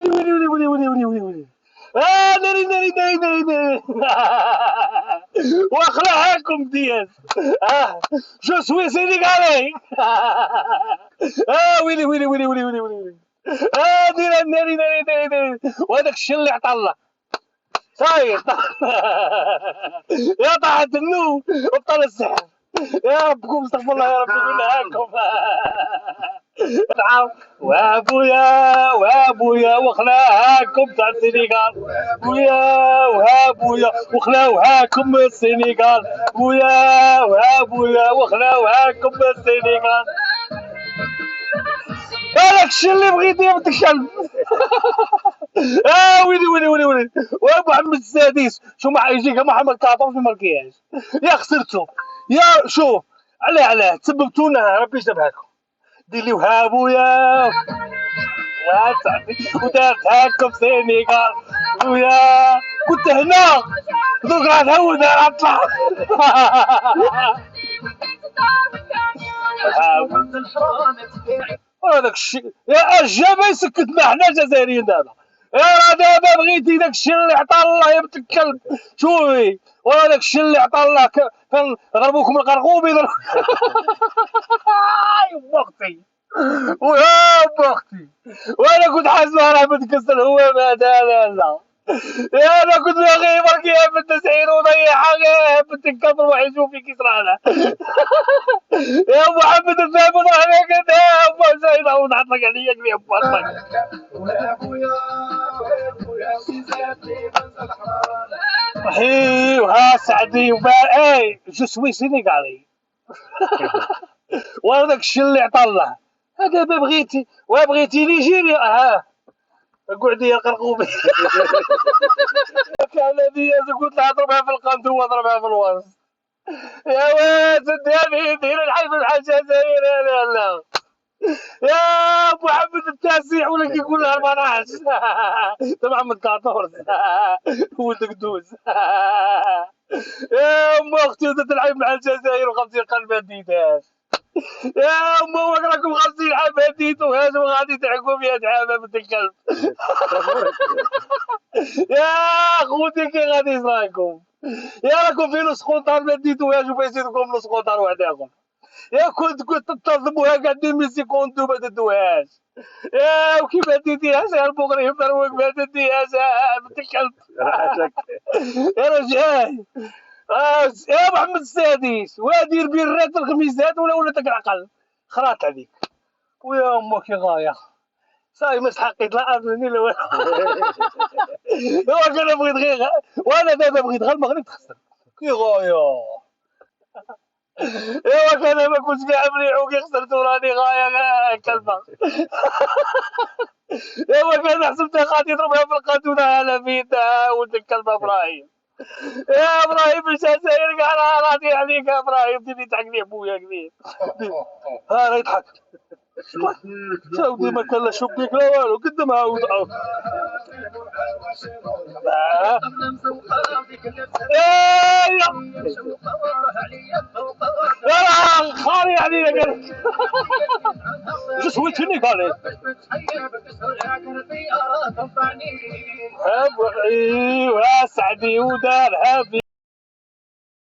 ويلي ناري واخلعكم دياز. جو سوي سينيغالي. ويلي ناري وهذاك الشيء اللي عطا الله صاير. يا طاحت النو وطال السحر. يا ربكم استغفر الله يا ربي منهاكم. وابويا وخلاكم تاع السنغال. وابويا وخلاوهاكم من السنغال. وابويا وخلاوهاكم من السنغال. هذاك الشيء اللي بغيتي يا بنت الكلب. ويلي وابو محمد السادس شو ما يجيك محمد 14 ما لقياش. يا خسرتو. يا شوف علاه تسببتونا ربي يسامحكم. دير لي وهابويا ودارت هاكم سينيغال. ويا كنت هنا دوك راه نعاود نطلع. هذاك الشيء يا الجبل يسكتنا حنا جزائريين دابا. راه دابا بغيتي داك الشيء اللي عطا الله يا بنت الكلب. شوفي وهذاك الشيء اللي عطا الله كنضربوكم القرقوب يضرب. يما اختي ويا ام اختي. وانا كنت حاسبها راه بتكسر هو هذا. لا انا كنت باغي برك يا بنت سعير وضيعها يا بنت الكلب روح يشوف فيك يصرى. يا محمد الثابت راه كذا ابو زايد ونحط لك عليا كبير بطلك. وها سعدي اي جو سوي سينيغالي. وهذاك الشيء اللي عطا الله. دابا بغيتي نيجيريا. قعدي يا قرقوبي. كان دياز قلت له اضربها في القند واضربها في الوسط. يا واد دير الحي الجزائر. لا يا ابو محمد التاسع ولا كيقول لها 14. انت محمد 14 ولدك دوز. يا ام اختي ودات تلعب مع الجزائر و50 قلب ما ديتهاش. يا ام راكم 50 عام ما ديتوهاش وغادي تعقوا يا دعابه بنت الكلب. يا خوتي كي غادي يصراكم. يا راكم في نص خطر ما ديتوهاش وبيزيدكم نص خطر واحد اخر. يا كنت تنظموها قاعدين من سيكوند وما تدوهاش. يا وكيف ديتيهاش يا البوغري مروق ما تديهاش بنت الكلب. يا رجال يا محمد السادس وادير بيرات الخميسات ولا تقعقل خرات عليك. ويا امك يا غايه صاي مسحقيت لا اذني لا والو. انا بغيت غير وانا دابا بغيت غير المغرب تخسر كي غايه. ايوا كان ما كنتش كاع مليح وكي خسرتو راني غايه كلبه. ايوا كان حسبتها غادي يضربها في القانون على فيتا ولد الكلبه ابراهيم. يا ابراهيم الجزائر قال راضي عليك يا ابراهيم تبي تعقلي ابويا كبير. راه يضحك. ساودي ما كان لا شبيك لا والو قدام عاود لا خاري عليا قال شو سويتني قال ايوا سعدي ودار هابي.